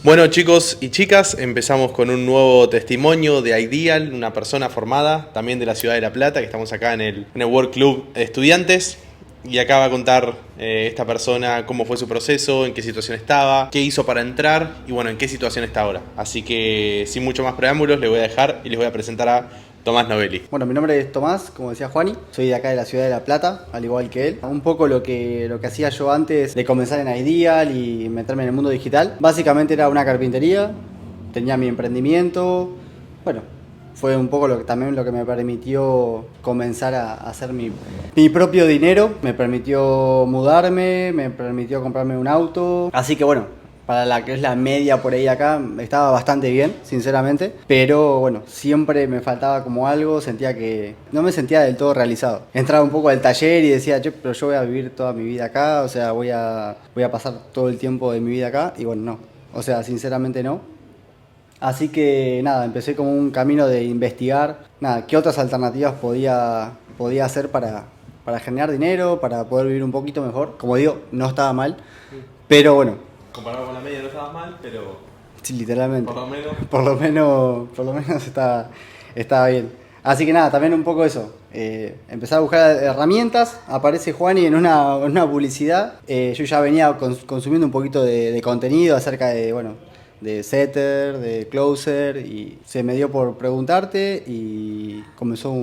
Bueno, chicos y chicas, empezamos con un nuevo testimonio de Ideal, una persona formada también de la ciudad de La Plata, que estamos acá en el World Club de Estudiantes. Y acá va a contar esta persona cómo fue su proceso, en qué situación estaba, qué hizo para entrar y bueno, en qué situación está ahora. Así que sin mucho más preámbulos, les voy a dejar y les voy a presentar a Tomás Novelli. Bueno, mi nombre es Tomás, como decía Juani, soy de acá de la ciudad de La Plata, al igual que él. Un poco lo que hacía yo antes de comenzar en Ideal y meterme en el mundo digital. Básicamente era una carpintería, tenía mi emprendimiento, bueno, fue un poco también lo que me permitió comenzar a hacer mi propio dinero, me permitió mudarme, me permitió comprarme un auto, así que bueno, para la que es la media por ahí acá, estaba bastante bien, sinceramente. Pero bueno, siempre me faltaba como algo, sentía que no me sentía del todo realizado. Entraba un poco al taller y decía, pero yo voy a vivir toda mi vida acá, o sea, voy a pasar todo el tiempo de mi vida acá. Y bueno, no, o sea, sinceramente no. Así que nada, empecé como un camino de investigar, nada, qué otras alternativas podía hacer para generar dinero, para poder vivir un poquito mejor. Como digo, no estaba mal, pero bueno. Comparado con la media no estabas mal, pero Sí, literalmente. por lo menos... Por lo menos estaba bien. Así que nada, también un poco eso. Empezar a buscar herramientas. Aparece Juani en una publicidad. Yo ya venía consumiendo un poquito de contenido acerca de, bueno, de setter, de closer. Y se me dio por preguntarte y comenzó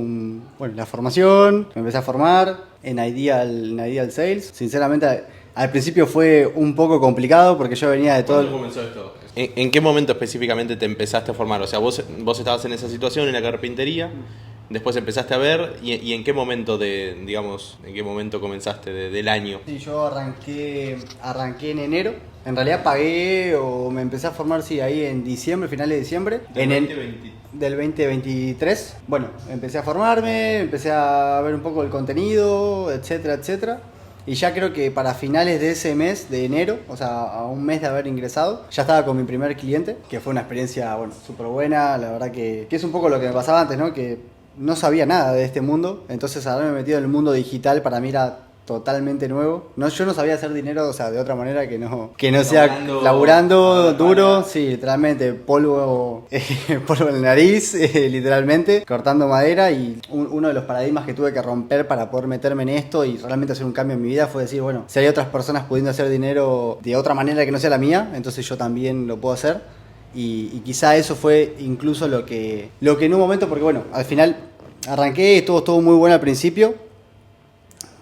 la formación. Me empecé a formar en Ideal Sales. Sinceramente, al principio fue un poco complicado porque yo venía de todo... ¿Cuándo comenzó esto? ¿En qué momento específicamente te empezaste a formar? O sea, vos estabas en esa situación, en la carpintería, después empezaste a ver, y en qué momento en qué momento comenzaste del año? Sí, yo arranqué en enero. En realidad pagué o me empecé a formar, sí, ahí en diciembre, finales de diciembre. Del 2023. Bueno, empecé a formarme, empecé a ver un poco el contenido, etcétera, etcétera. Y ya creo que para finales de ese mes, de enero, o sea, a un mes de haber ingresado, ya estaba con mi primer cliente, que fue una experiencia, bueno, súper buena. La verdad que es un poco lo que me pasaba antes, ¿no? Que no sabía nada de este mundo, entonces haberme metido en el mundo digital para mí era totalmente nuevo. No, yo no sabía hacer dinero, o sea, de otra manera que no sea laburando duro, sí, literalmente, polvo en la nariz, literalmente, cortando madera. Y uno de los paradigmas que tuve que romper para poder meterme en esto y realmente hacer un cambio en mi vida fue decir, bueno, si hay otras personas pudiendo hacer dinero de otra manera que no sea la mía, entonces yo también lo puedo hacer. Y quizá eso fue incluso lo que en un momento, porque bueno, al final arranqué, estuvo muy bueno al principio,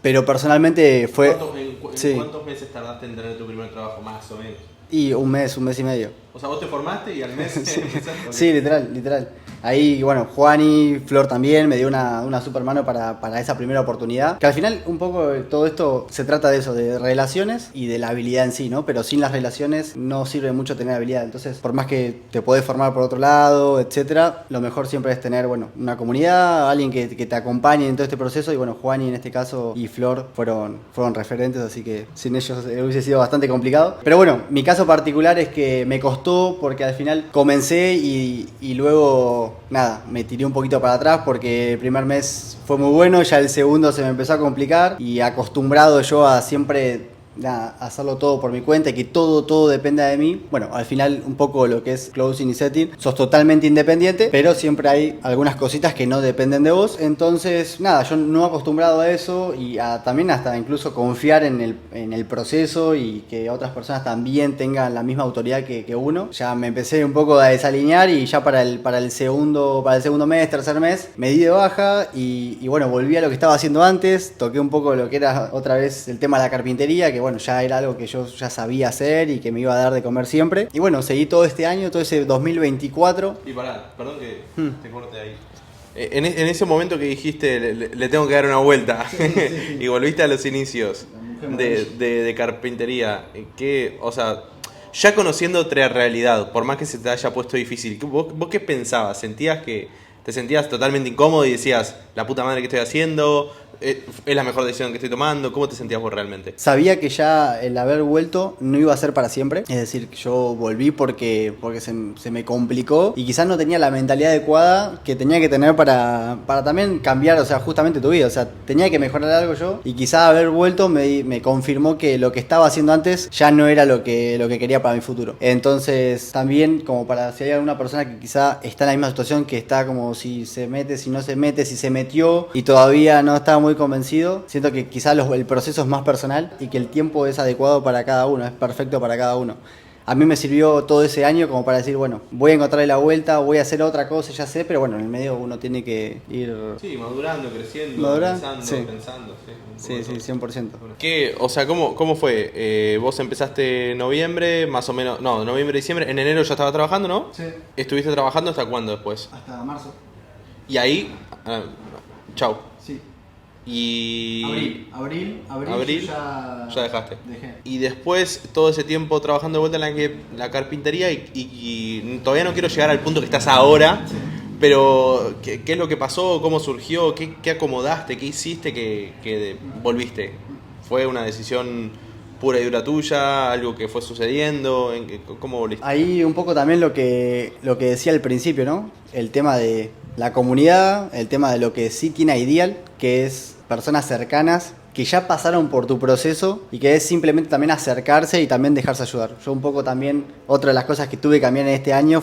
pero personalmente fue... ¿Cuántos meses tardaste en tener tu primer trabajo, más o menos? Y un mes y medio. O sea, vos te formaste y al mes empezaste. Sí, literal. Ahí, bueno, Juani, Flor también me dio una super mano para esa primera oportunidad. Que al final, un poco todo esto se trata de eso, de relaciones y de la habilidad en sí, ¿no? Pero sin las relaciones no sirve mucho tener habilidad. Entonces, por más que te podés formar por otro lado, etcétera, lo mejor siempre es tener, bueno, una comunidad, alguien que te acompañe en todo este proceso. Y bueno, Juani en este caso y Flor fueron referentes, así que sin ellos hubiese sido bastante complicado. Pero bueno, mi caso particular es que me costó porque al final comencé y luego, nada, me tiré un poquito para atrás porque el primer mes fue muy bueno, ya el segundo se me empezó a complicar y acostumbrado yo a siempre hacerlo todo por mi cuenta y que todo dependa de mí. Bueno, al final un poco lo que es closing y setting, sos totalmente independiente, pero siempre hay algunas cositas que no dependen de vos. Entonces, nada, yo no acostumbrado a eso y también hasta incluso confiar en el proceso y que otras personas también tengan la misma autoridad que uno. Ya me empecé un poco a desalinear y ya para el segundo mes, tercer mes, me di de baja y bueno, volví a lo que estaba haciendo antes, toqué un poco lo que era otra vez el tema de la carpintería, que bueno, ya era algo que yo ya sabía hacer y que me iba a dar de comer siempre. Y bueno, seguí todo este año, todo ese 2024. Y perdón que te corte ahí. En ese momento que dijiste, le tengo que dar una vuelta, sí. Y volviste a los inicios de carpintería, o sea, ya conociendo otra realidad, por más que se te haya puesto difícil, ¿vos qué pensabas? ¿Sentías que te sentías totalmente incómodo y decías, la puta madre que estoy haciendo? ¿Es la mejor decisión que estoy tomando? ¿Cómo te sentías vos realmente? Sabía que ya el haber vuelto no iba a ser para siempre. Es decir, yo volví porque se me complicó y quizás no tenía la mentalidad adecuada que tenía que tener para también cambiar, o sea, justamente tu vida. O sea, tenía que mejorar algo yo y quizás haber vuelto me confirmó que lo que estaba haciendo antes ya no era lo que quería para mi futuro. Entonces, también como para si hay alguna persona que quizá está en la misma situación, que está como si se mete, si no se mete, si se metió y todavía no está muy convencido, siento que quizá el proceso es más personal y que el tiempo es adecuado para cada uno, es perfecto para cada uno. A mí me sirvió todo ese año como para decir, bueno, voy a encontrarle la vuelta, voy a hacer otra cosa, ya sé, pero bueno, en el medio uno tiene que ir... Sí, madurando, creciendo, pensando, sí. Pensando. Sí, 100%. ¿Qué? O sea, ¿cómo fue? Vos empezaste en noviembre, más o menos, no, noviembre, diciembre, en enero ya estaba trabajando, ¿no? Sí. ¿Estuviste trabajando hasta cuándo después? Hasta marzo. Y ahí, chau. Sí. Y... Abril ya dejaste. Dejé. Y después, todo ese tiempo trabajando de vuelta en la carpintería y todavía no quiero llegar al punto que estás ahora, Sí. pero ¿qué es lo que pasó? ¿Cómo surgió? ¿Qué acomodaste? ¿Qué hiciste que volviste? ¿Fue una decisión pura y dura tuya? ¿Algo que fue sucediendo? ¿Cómo volviste? Ahí un poco también lo que decía al principio, ¿no? El tema de la comunidad, el tema de lo que sí tiene Ideal, que es personas cercanas que ya pasaron por tu proceso y que es simplemente también acercarse y también dejarse ayudar. Yo un poco también, otra de las cosas que tuve que cambiar en ese año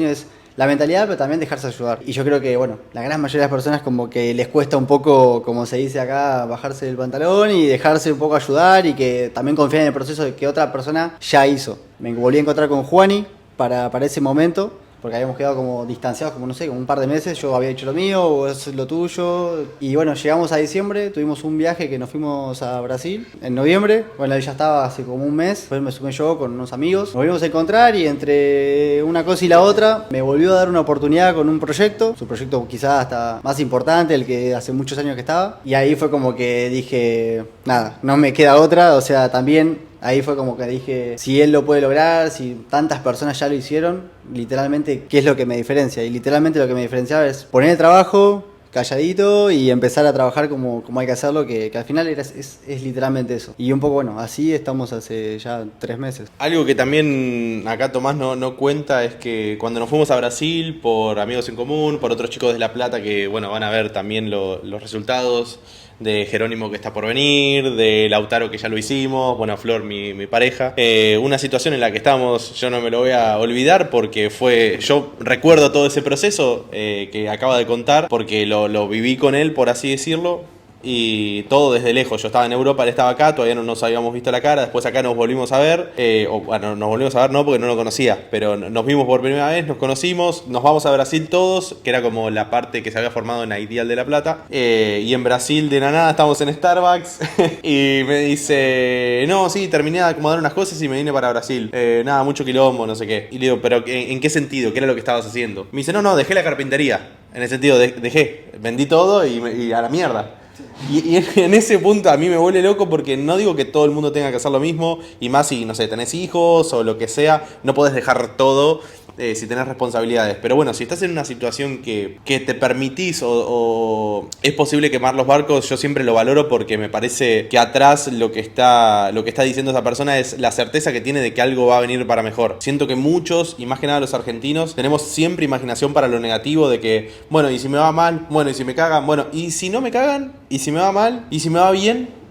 es la mentalidad, pero también dejarse ayudar. Y yo creo que, bueno, la gran mayoría de las personas como que les cuesta un poco, como se dice acá, bajarse del pantalón y dejarse un poco ayudar y que también confían en el proceso de que otra persona ya hizo. Me volví a encontrar con Juani para ese momento, porque habíamos quedado como distanciados, como no sé, como un par de meses. Yo había hecho lo mío, vos lo tuyo. Y bueno, llegamos a diciembre, tuvimos un viaje que nos fuimos a Brasil en noviembre. Bueno, él ya estaba hace como un mes. Después me sumé yo con unos amigos. Nos volvimos a encontrar y entre una cosa y la otra me volvió a dar una oportunidad con un proyecto. Su proyecto quizás hasta más importante, el que hace muchos años que estaba. Y ahí fue como que dije, nada, no me queda otra. O sea, también... Ahí fue como que dije, si él lo puede lograr, si tantas personas ya lo hicieron, literalmente, ¿qué es lo que me diferencia? Y literalmente lo que me diferenciaba es poner el trabajo calladito y empezar a trabajar como hay que hacerlo, que al final es literalmente eso. Y un poco, bueno, así estamos hace ya 3 meses. Algo que también acá Tomás no cuenta es que cuando nos fuimos a Brasil por amigos en común, por otros chicos de La Plata que, bueno, van a ver también los resultados, de Jerónimo que está por venir, de Lautaro que ya lo hicimos, bueno, Flor, mi pareja. Una situación en la que estábamos, yo no me lo voy a olvidar porque yo recuerdo todo ese proceso que acaba de contar porque lo viví con él, por así decirlo. Y todo desde lejos. Yo estaba en Europa, él estaba acá, todavía no nos habíamos visto la cara. Después acá nos volvimos a ver. Bueno, nos volvimos a ver no porque no lo conocía, pero nos vimos por primera vez, nos conocimos. Nos vamos a Brasil todos, que era como la parte que se había formado en Ideal de La Plata. Y en Brasil de la nada estamos en Starbucks. Y me dice, no, sí, terminé de acomodar unas cosas y me vine para Brasil. Nada, mucho quilombo, no sé qué. Y le digo, pero ¿en qué sentido? ¿Qué era lo que estabas haciendo? Me dice, no, dejé la carpintería. En el sentido, dejé, vendí todo y a la mierda. Y en ese punto a mí me vuelve loco porque no digo que todo el mundo tenga que hacer lo mismo, y más si, no sé, tenés hijos o lo que sea, no podés dejar todo si tenés responsabilidades. Pero bueno, si estás en una situación que te permitís o es posible quemar los barcos, yo siempre lo valoro porque me parece que atrás lo que está diciendo esa persona es la certeza que tiene de que algo va a venir para mejor. Siento que muchos, y más que nada los argentinos, tenemos siempre imaginación para lo negativo de que, bueno, y si me va mal, bueno, y si me cagan, bueno, y si no me cagan, y si me va mal, y si me va bien,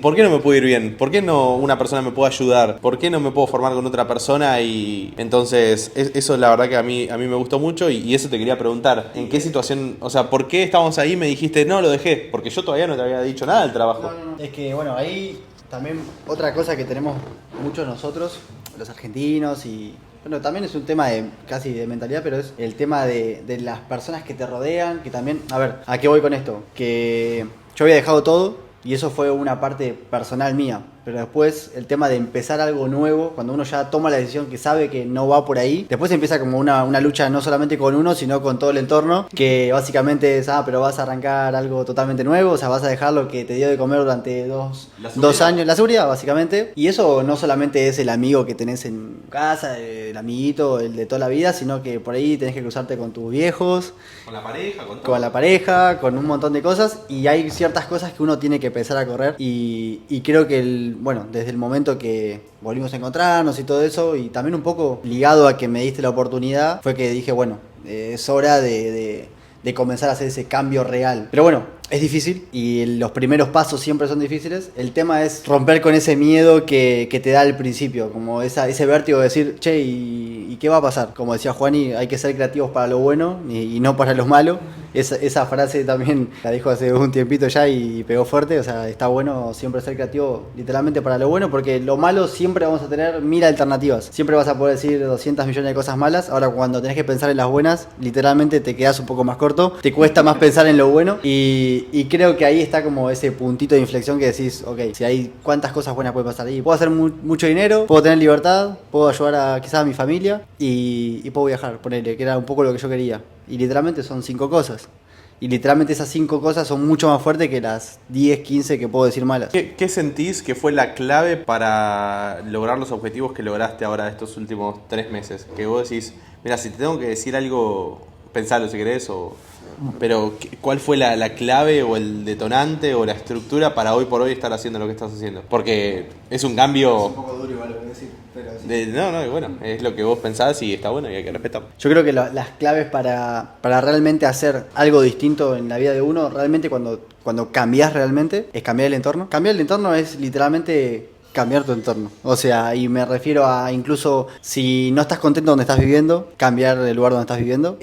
¿por qué no me puede ir bien? ¿Por qué no una persona me puede ayudar? ¿Por qué no me puedo formar con otra persona? Y entonces, eso la verdad que a mí me gustó mucho y eso te quería preguntar. ¿En qué situación, o sea, por qué estábamos ahí y me dijiste, no, lo dejé? Porque yo todavía no te había dicho nada del trabajo. No. Es que, bueno, ahí también otra cosa que tenemos muchos nosotros, los argentinos, y bueno, también es un tema casi de mentalidad, pero es el tema de las personas que te rodean, que también, a ver, ¿a qué voy con esto? Que yo había dejado todo. Y eso fue una parte personal mía. pero después el tema de empezar algo nuevo, cuando uno ya toma la decisión que sabe que no va por ahí, después empieza como una lucha no solamente con uno, sino con todo el entorno, que básicamente es, pero vas a arrancar algo totalmente nuevo, o sea, vas a dejar lo que te dio de comer durante dos años, la seguridad básicamente, y eso no solamente es el amigo que tenés en casa, el amiguito, el de toda la vida, sino que por ahí tenés que cruzarte con tus viejos, con la pareja, con la pareja, con un montón de cosas, y hay ciertas cosas que uno tiene que empezar a correr, y creo que desde el momento que volvimos a encontrarnos y todo eso, y también un poco ligado a que me diste la oportunidad, fue que dije, bueno, es hora de comenzar a hacer ese cambio real. Pero bueno, es difícil y los primeros pasos siempre son difíciles. El tema es romper con ese miedo que te da al principio, como ese vértigo de decir, che, ¿y qué va a pasar? Como decía Juani, hay que ser creativos para lo bueno y no para lo malo. Esa frase también la dijo hace un tiempito ya y pegó fuerte. O sea, está bueno siempre ser creativo literalmente para lo bueno, porque lo malo siempre vamos a tener 1000 alternativas. Siempre vas a poder decir 200 millones de cosas malas. Ahora cuando tenés que pensar en las buenas, literalmente te quedás un poco más corto. Te cuesta más pensar en lo bueno y creo que ahí está como ese puntito de inflexión que decís, ok, si hay cuántas cosas buenas puede pasar ahí. Puedo hacer mucho dinero, puedo tener libertad, puedo ayudar quizás a mi familia y puedo viajar, ponele, que era un poco lo que yo quería. Y literalmente son 5 cosas. Y literalmente esas 5 cosas son mucho más fuertes que las 10, 15 que puedo decir malas. ¿Qué sentís que fue la clave para lograr los objetivos que lograste ahora estos últimos 3 meses? Que vos decís, mira, si te tengo que decir algo, pensalo si querés, pero ¿cuál fue la clave o el detonante o la estructura para hoy por hoy estar haciendo lo que estás haciendo? Porque es un cambio... Es un poco duro igual lo que decir, pero sí. No, bueno, es lo que vos pensás y está bueno y hay que respetarlo. Yo creo que las claves para realmente hacer algo distinto en la vida de uno, realmente cuando cambias realmente, es cambiar el entorno. Cambiar el entorno es literalmente cambiar tu entorno. O sea, y me refiero a incluso si no estás contento donde estás viviendo, cambiar el lugar donde estás viviendo.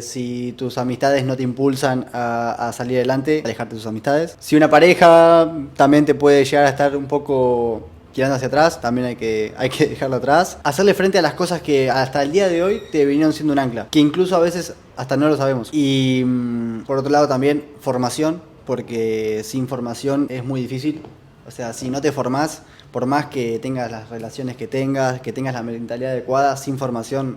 Si tus amistades no te impulsan a salir adelante, alejarte de tus amistades. Si una pareja también te puede llegar a estar un poco tirando hacia atrás, también hay que dejarlo atrás. Hacerle frente a las cosas que hasta el día de hoy te vinieron siendo un ancla, que incluso a veces hasta no lo sabemos. Y por otro lado también formación, porque sin formación es muy difícil. O sea, si no te formás, por más que tengas las relaciones que tengas la mentalidad adecuada, sin formación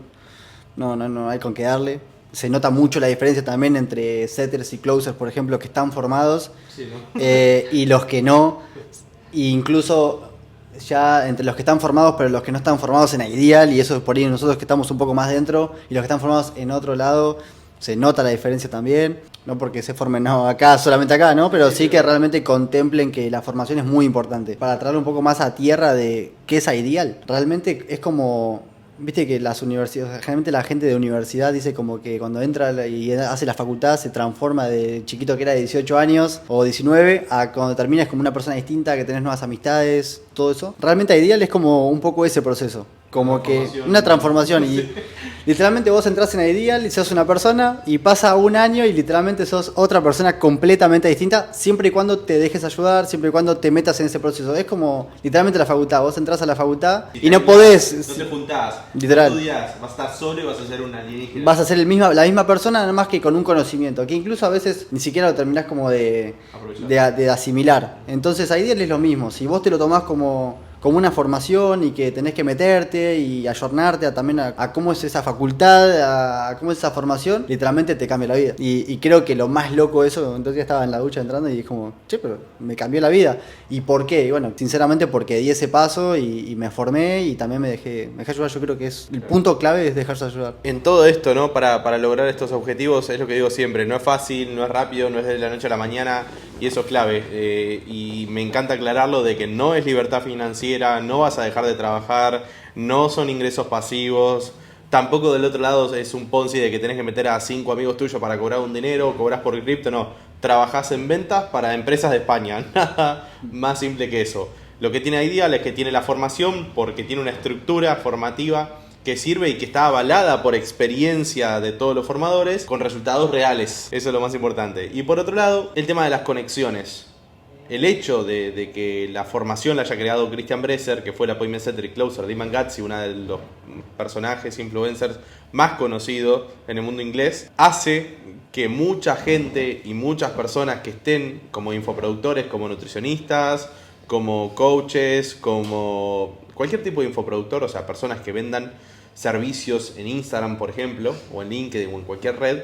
no hay con qué darle. Se nota mucho la diferencia también entre setters y closers, por ejemplo, que están formados, sí, ¿no? Y los que no. E incluso ya entre los que están formados, pero los que no están formados en Ideal, y eso es por ahí nosotros que estamos un poco más dentro, y los que están formados en otro lado, se nota la diferencia también. No porque se formen solamente acá, ¿no? Pero sí que realmente contemplen que la formación es muy importante. Para traerlo un poco más a tierra de qué es Ideal. Realmente es como... Viste que las universidades, generalmente la gente de universidad dice como que cuando entra y hace la facultad se transforma de chiquito que era de 18 años o 19 a cuando termina es como una persona distinta, que tenés nuevas amistades, todo eso. Realmente Ideal es como un poco ese proceso. Como que una transformación y literalmente vos entras en Ideal y sos una persona y pasa un año y literalmente sos otra persona completamente distinta, siempre y cuando te dejes ayudar, siempre y cuando te metas en ese proceso. Es como literalmente la facultad, vos entras a la facultad y no podés... No te juntás, literal. No estudias, vas a estar solo y vas a ser un alienígena. Vas a ser la misma persona, nada más que con un conocimiento, que incluso a veces ni siquiera lo terminás como de asimilar. Entonces Ideal es lo mismo, si vos te lo tomás como una formación y que tenés que meterte y ayornarte también a cómo es esa facultad, a cómo es esa formación, literalmente te cambia la vida. Y creo que lo más loco de eso, entonces ya estaba en la ducha entrando y dije como, che, pero me cambió la vida. ¿Y por qué? Y bueno, sinceramente porque di ese paso y me formé y también me dejé ayudar. Yo creo que es el punto clave es dejarse ayudar. En todo esto, ¿no? Para lograr estos objetivos, es lo que digo siempre, no es fácil, no es rápido, no es de la noche a la mañana y eso es clave. Y me encanta aclararlo de que no es libertad financiera, no vas a dejar de trabajar, no son ingresos pasivos, tampoco del otro lado es un Ponzi de que tenés que meter a 5 amigos tuyos para cobrar un dinero, cobras por cripto, no, trabajás en ventas para empresas de España, nada más simple que eso. Lo que tiene Ideal es que tiene la formación porque tiene una estructura formativa que sirve y que está avalada por experiencia de todos los formadores con resultados reales, eso es lo más importante. Y por otro lado, el tema de las conexiones. El hecho de que la formación la haya creado Christian Bresser, que fue el appointment setter y closer de Iman Gadzhi, uno de los personajes, influencers más conocidos en el mundo inglés, hace que mucha gente y muchas personas que estén como infoproductores, como nutricionistas, como coaches, como cualquier tipo de infoproductor, o sea, personas que vendan servicios en Instagram, por ejemplo, o en LinkedIn o en cualquier red,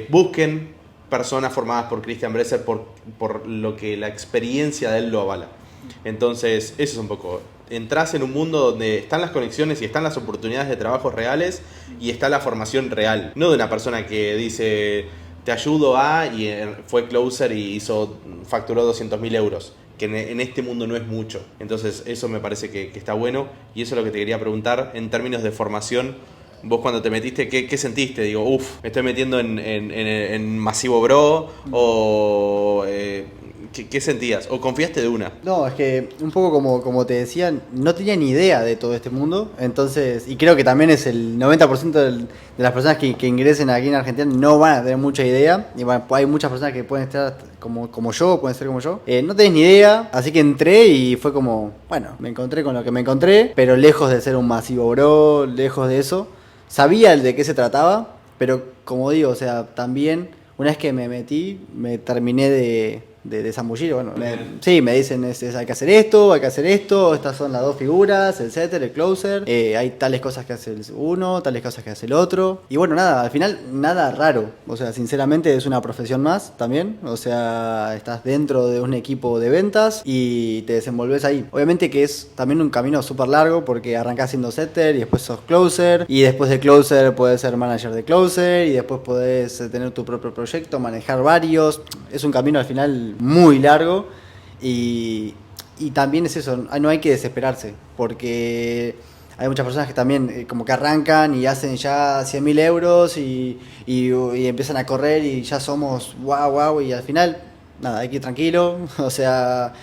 busquen personas formadas por Christian Bresser por lo que la experiencia de él lo avala. Entonces, eso es un poco. Entrás en un mundo donde están las conexiones y están las oportunidades de trabajos reales y está la formación real. No de una persona que dice, te ayudo a, y fue closer y facturó 200.000 euros. Que en este mundo no es mucho. Entonces, eso me parece que está bueno. Y eso es lo que te quería preguntar en términos de formación. Vos cuando te metiste, ¿qué sentiste? Digo, me estoy metiendo en Masivo Bro, o ¿qué sentías? ¿O confiaste de una? No, es que un poco como te decía, no tenía ni idea de todo este mundo, entonces, y creo que también es el 90% de las personas que ingresen aquí en Argentina no van a tener mucha idea, y bueno, hay muchas personas que pueden estar como yo, pueden ser como yo, no tenés ni idea, así que entré y fue como, bueno, me encontré con lo que me encontré, pero lejos de ser un Masivo Bro, lejos de eso, sabía de qué se trataba, pero como digo, o sea, también una vez que me metí, me terminé de zambullir. Bueno, me dicen, hay que hacer esto, estas son las dos figuras, el setter, el closer, hay tales cosas que hace el uno, tales cosas que hace el otro. Y bueno, nada, al final nada raro, o sea, sinceramente es una profesión más también, o sea, estás dentro de un equipo de ventas y te desenvolves ahí. Obviamente que es también un camino súper largo porque arrancás siendo setter y después sos closer, y después de closer podés ser manager de closer, y después podés tener tu propio proyecto, manejar varios. Es un camino al final muy largo y también es eso, no hay que desesperarse porque hay muchas personas que también como que arrancan y hacen ya 100.000 euros y empiezan a correr y ya somos wow, y al final nada, hay que ir tranquilo, o sea,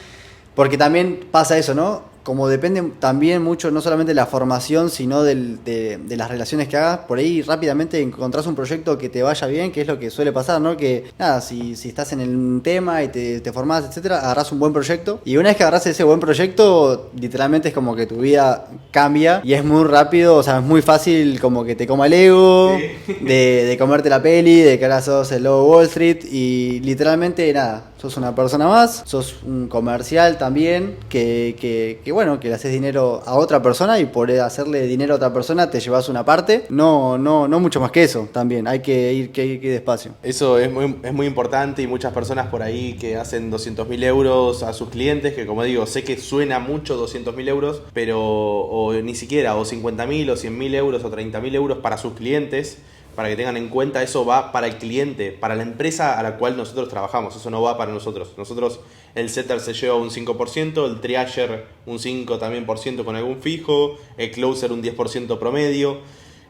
porque también pasa eso, ¿no? Como depende también mucho, no solamente de la formación, sino de las relaciones que hagas, por ahí rápidamente encontrás un proyecto que te vaya bien, que es lo que suele pasar, ¿no? Que nada, si estás en el tema y te formás, etcétera, agarrás un buen proyecto, y una vez que agarrás ese buen proyecto, literalmente es como que tu vida cambia, y es muy rápido, o sea, es muy fácil como que te coma el ego, sí. de comerte la peli, de que ahora sos el lobo Wall Street, y literalmente nada, sos una persona más, sos un comercial también, que bueno, que le haces dinero a otra persona y por hacerle dinero a otra persona te llevas una parte. No mucho más que eso también, hay que ir despacio. Eso es muy importante, y muchas personas por ahí que hacen 200.000 euros a sus clientes, que como digo, sé que suena mucho 200.000 euros, pero o ni siquiera, o 50.000 o 100.000 euros o 30.000 euros para sus clientes. Para que tengan en cuenta, eso va para el cliente, para la empresa a la cual nosotros trabajamos. Eso no va para nosotros. Nosotros, el setter se lleva un 5%, el triager un 5% también con algún fijo, el closer un 10% promedio.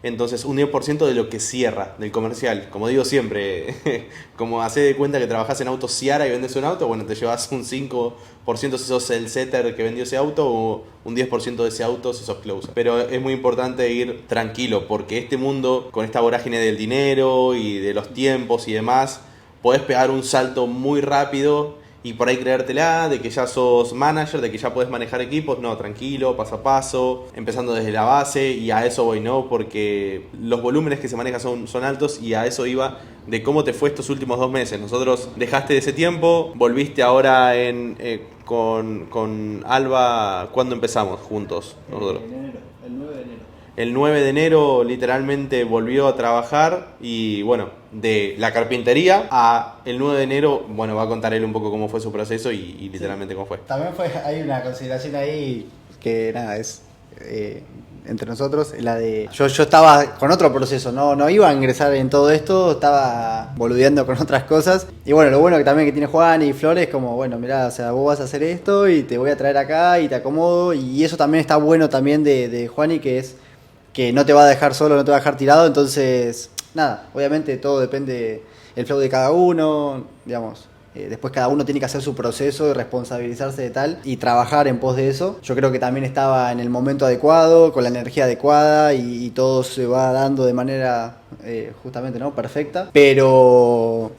Entonces, un 10% de lo que cierra, del comercial. Como digo siempre, como hacé de cuenta que trabajás en autos Ciara y vendes un auto, bueno, te llevas un 5% si sos el setter que vendió ese auto, o un 10% de ese auto si sos closer. Pero es muy importante ir tranquilo, porque este mundo, con esta vorágine del dinero y de los tiempos y demás, podés pegar un salto muy rápido y por ahí creértela de que ya sos manager, de que ya podés manejar equipos. No, tranquilo, paso a paso, empezando desde la base, y a eso voy, ¿no? Porque los volúmenes que se manejan son altos, y a eso iba de cómo te fue estos últimos 2 meses. Nosotros dejaste de ese tiempo, volviste ahora con Alba. ¿Cuándo empezamos juntos nosotros? El 9 de enero literalmente volvió a trabajar, y bueno, de la carpintería a el 9 de enero, bueno, va a contar él un poco cómo fue su proceso y literalmente cómo fue. También hay una consideración ahí que nada, es entre nosotros, la de yo estaba con otro proceso, no iba a ingresar en todo esto, estaba boludeando con otras cosas, y bueno, lo bueno que también que tiene Juan y Flores es como, bueno, mirá, o sea, vos vas a hacer esto y te voy a traer acá y te acomodo, y eso también está bueno también de Juani, que es que no te va a dejar solo, no te va a dejar tirado. Entonces, nada, obviamente todo depende del flow de cada uno, digamos. Después cada uno tiene que hacer su proceso y responsabilizarse de tal y trabajar en pos de eso. Yo creo que también estaba en el momento adecuado, con la energía adecuada, y todo se va dando de manera justamente, ¿no?, perfecta. Pero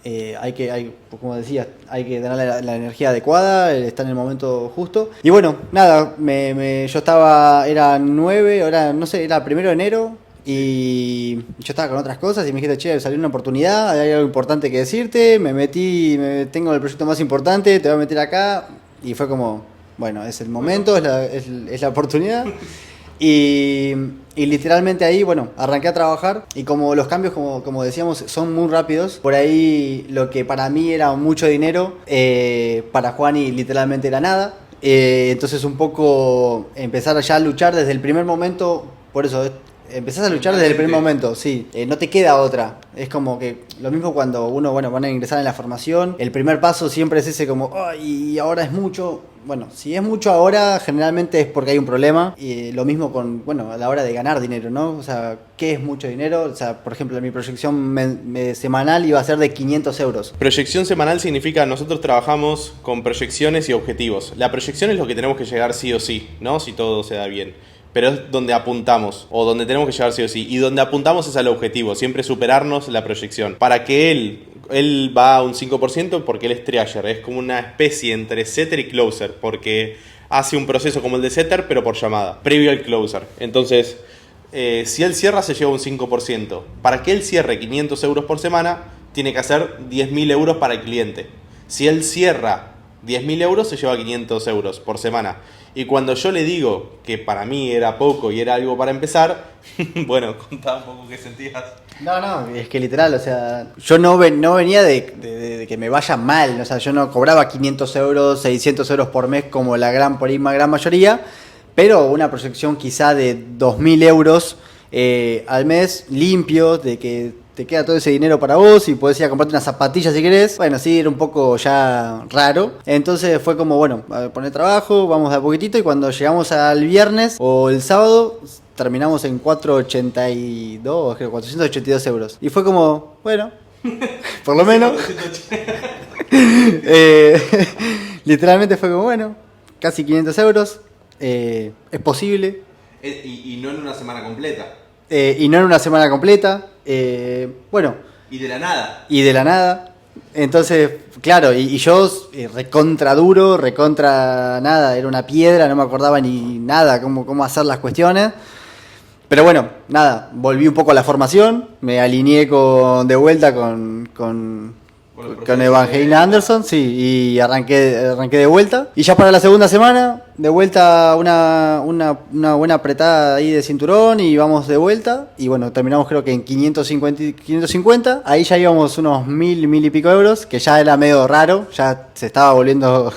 como decía, hay que tener la energía adecuada, estar en el momento justo. Y bueno, nada, yo estaba, era 9, ahora no sé, era 1 de enero. Y yo estaba con otras cosas y me dijiste, che, salió una oportunidad, hay algo importante que decirte, tengo el proyecto más importante, te voy a meter acá. Y fue como, bueno, es el momento, es la oportunidad. Y literalmente ahí, bueno, arranqué a trabajar y como los cambios, como decíamos, son muy rápidos, por ahí lo que para mí era mucho dinero, para Juani literalmente era nada. Entonces un poco empezar ya a luchar desde el primer momento, por eso empezás a luchar desde el primer momento, sí, no te queda otra. Es como que lo mismo cuando uno, bueno, van a ingresar en la formación, el primer paso siempre es ese como, ay, ahora es mucho. Bueno, si es mucho ahora, generalmente es porque hay un problema. Y lo mismo con, bueno, a la hora de ganar dinero, ¿no? O sea, ¿qué es mucho dinero? O sea, por ejemplo, mi proyección semanal iba a ser de 500 euros. Proyección semanal significa nosotros trabajamos con proyecciones y objetivos. La proyección es lo que tenemos que llegar sí o sí, ¿no? Si todo se da bien. Pero es donde apuntamos, o donde tenemos que llegar sí o sí. Y donde apuntamos es al objetivo, siempre superarnos la proyección. Para que él va a un 5% porque él es triagger, es como una especie entre setter y closer, porque hace un proceso como el de setter, pero por llamada, previo al closer. Entonces, si él cierra, se lleva un 5%. Para que él cierre 500 euros por semana, tiene que hacer 10.000 euros para el cliente. Si él cierra 10.000 euros, se lleva 500 euros por semana. Y cuando yo le digo que para mí era poco y era algo para empezar, bueno, contá un poco qué sentías. No, es que literal, o sea, yo no venía de que me vaya mal, o sea, yo no cobraba 500 euros, 600 euros por mes como la gran mayoría, pero una proyección quizá de 2.000 euros al mes limpio, de que te queda todo ese dinero para vos y podés ir a comprarte unas zapatillas si querés. Bueno, sí, era un poco ya raro. Entonces fue como, bueno, a poner trabajo, vamos de a poquitito y cuando llegamos al viernes o el sábado terminamos en 482, creo, 482 euros. Y fue como, bueno, por lo menos. Literalmente fue como, bueno, casi 500 euros. Es posible. Y no en una semana completa. Y no en una semana completa. Bueno. Y de la nada. Y de la nada. Entonces, claro, y yo recontra duro, recontra nada, era una piedra, no me acordaba ni nada cómo hacer las cuestiones. Pero bueno, nada, volví un poco a la formación, me alineé de vuelta con Evangelina Anderson, sí, y arranqué de vuelta. Y ya para la segunda semana, de vuelta una buena apretada ahí de cinturón y vamos de vuelta. Y bueno, terminamos creo que en 550. Ahí ya íbamos unos 1.000 y pico euros, que ya era medio raro, ya se estaba volviendo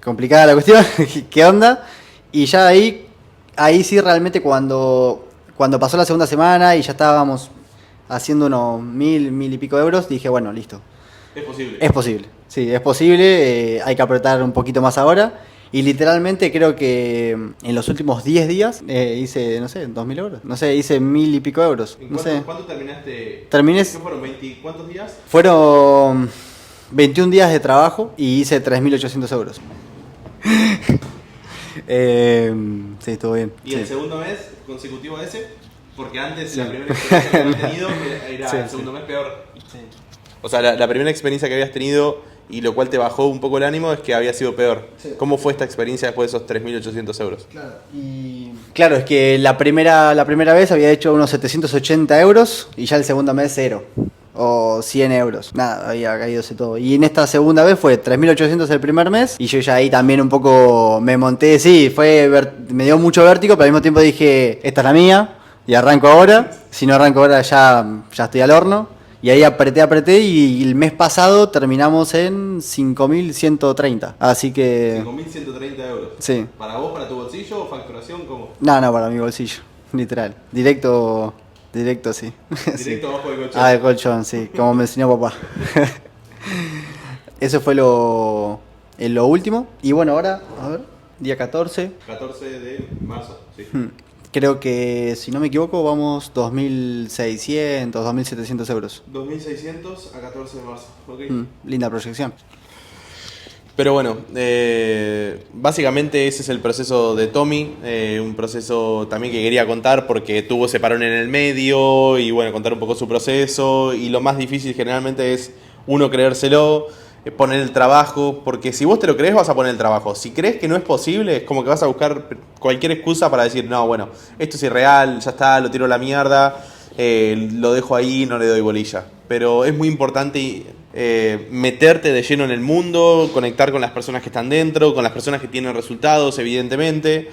complicada la cuestión. ¿Qué onda? Y ya ahí sí realmente cuando pasó la segunda semana y ya estábamos haciendo unos 1.000 y pico euros, dije, bueno, listo. Es posible. Es posible, sí, es posible. Hay que apretar un poquito más ahora. Y literalmente creo que en los últimos 10 días hice, no sé, 2.000 euros. No sé, hice 1.000 y pico euros. ¿En no sé. ¿Cuánto terminaste? Terminé. ¿Qué fueron? ¿Cuántos días? Fueron 21 días de trabajo y hice 3.800 euros. Sí, estuvo bien. ¿Y sí. el segundo mes consecutivo a ese? Porque antes sí. La primera experiencia que habías tenido era sí, el segundo mes peor. Sí. O sea, la primera experiencia que habías tenido y lo cual te bajó un poco el ánimo es que había sido peor. Sí. ¿Cómo fue esta experiencia después de esos 3.800 euros? Claro, es que la primera vez había hecho unos 780 euros y ya el segundo mes 0. O 100 euros. Nada, había caído todo. Y en esta segunda vez fue 3.800 el primer mes. Y yo ya ahí también un poco me monté. Sí, me dio mucho vértigo, pero al mismo tiempo dije, esta es la mía. Y arranco ahora. Si no arranco ahora ya estoy al horno. Y ahí apreté y el mes pasado terminamos en 5.130. Así que... 5.130 euros. Sí. ¿Para vos, para tu bolsillo o facturación? ¿Cómo? No, para mi bolsillo. Literal. Directo, sí. Directo sí. Abajo del colchón. El colchón, sí. Como me enseñó papá. Eso fue lo último. Y bueno, ahora, a ver, día 14. 14 de marzo, sí. Creo que, si no me equivoco, vamos 2.600, 2.700 euros. 2.600 a 14 de marzo, ok. Linda proyección. Pero bueno, básicamente ese es el proceso de Tommy, un proceso también que quería contar porque tuvo ese parón en el medio y bueno, contar un poco su proceso y lo más difícil generalmente es uno creérselo, poner el trabajo, porque si vos te lo crees vas a poner el trabajo. Si crees que no es posible, es como que vas a buscar cualquier excusa para decir, no, bueno, esto es irreal, ya está, lo tiro a la mierda, lo dejo ahí, no le doy bolilla. pero es muy importante meterte de lleno en el mundo, conectar con las personas que están dentro, con las personas que tienen resultados, evidentemente,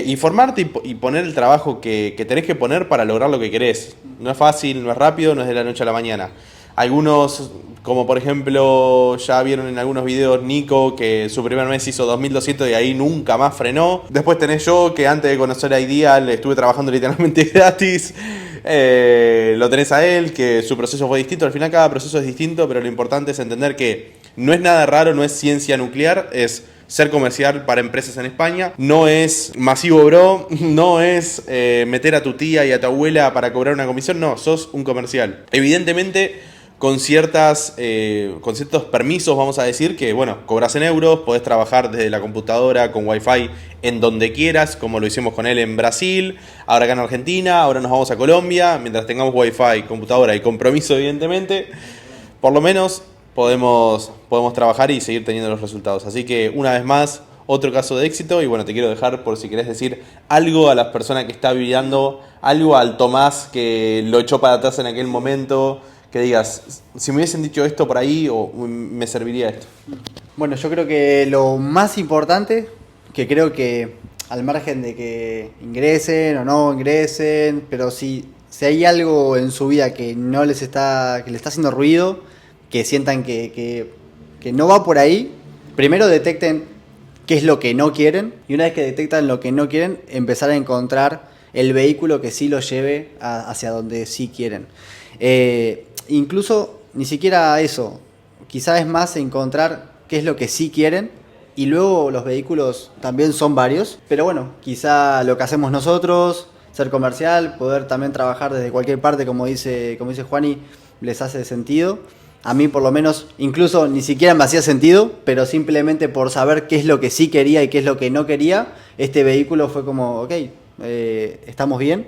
informarte y poner el trabajo que tenés que poner para lograr lo que querés. No es fácil, no es rápido, no es de la noche a la mañana. Algunos, como por ejemplo, ya vieron en algunos videos Nico, que su primer mes hizo 2200 y ahí nunca más frenó. Después tenés yo, que antes de conocer a Ideal estuve trabajando literalmente gratis. Lo tenés a él, que su proceso fue distinto. Al final cada proceso es distinto, pero lo importante es entender que no es nada raro, no es ciencia nuclear, es ser comercial para empresas en España. No es masivo bro, no es meter a tu tía y a tu abuela para cobrar una comisión, no, sos un comercial. Evidentemente con ciertos permisos, vamos a decir, que bueno, cobras en euros, podés trabajar desde la computadora con wifi en donde quieras, como lo hicimos con él en Brasil, ahora acá en Argentina, ahora nos vamos a Colombia, mientras tengamos wifi, computadora y compromiso evidentemente, por lo menos podemos trabajar y seguir teniendo los resultados. Así que una vez más, otro caso de éxito, y bueno, te quiero dejar por si querés decir algo a las personas que está viviendo, algo al Tomás que lo echó para atrás en aquel momento, que digas, si me hubiesen dicho esto por ahí, o me serviría esto. Bueno, yo creo que lo más importante, que creo que al margen de que ingresen o no ingresen, pero si hay algo en su vida que no les está, que le está haciendo ruido, que sientan que no va por ahí, primero detecten qué es lo que no quieren, y una vez que detectan lo que no quieren, empezar a encontrar el vehículo que sí los lleve hacia donde sí quieren. Incluso ni siquiera eso, quizás es más encontrar qué es lo que sí quieren, y luego los vehículos también son varios, pero bueno, quizá lo que hacemos nosotros, ser comercial, poder también trabajar desde cualquier parte, como dice Juani, les hace sentido. A mí por lo menos, incluso ni siquiera me hacía sentido, pero simplemente por saber qué es lo que sí quería y qué es lo que no quería, este vehículo fue como, ok, estamos bien.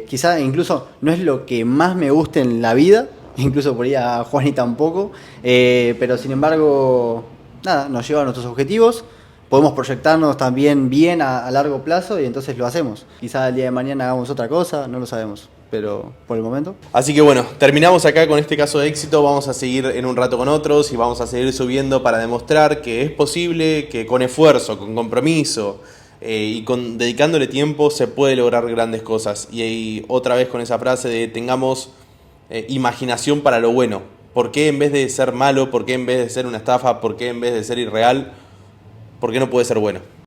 Quizá incluso no es lo que más me guste en la vida, incluso por ahí a Juani tampoco, pero sin embargo, nada, nos lleva a nuestros objetivos, podemos proyectarnos también bien a largo plazo y entonces lo hacemos. Quizá el día de mañana hagamos otra cosa, no lo sabemos, pero por el momento. Así que bueno, terminamos acá con este caso de éxito, vamos a seguir en un rato con otros y vamos a seguir subiendo para demostrar que es posible, que con esfuerzo, con compromiso, y dedicándole tiempo se puede lograr grandes cosas. Y otra vez con esa frase de tengamos imaginación para lo bueno. ¿Por qué en vez de ser malo? ¿Por qué en vez de ser una estafa? ¿Por qué en vez de ser irreal? ¿Por qué no puede ser bueno?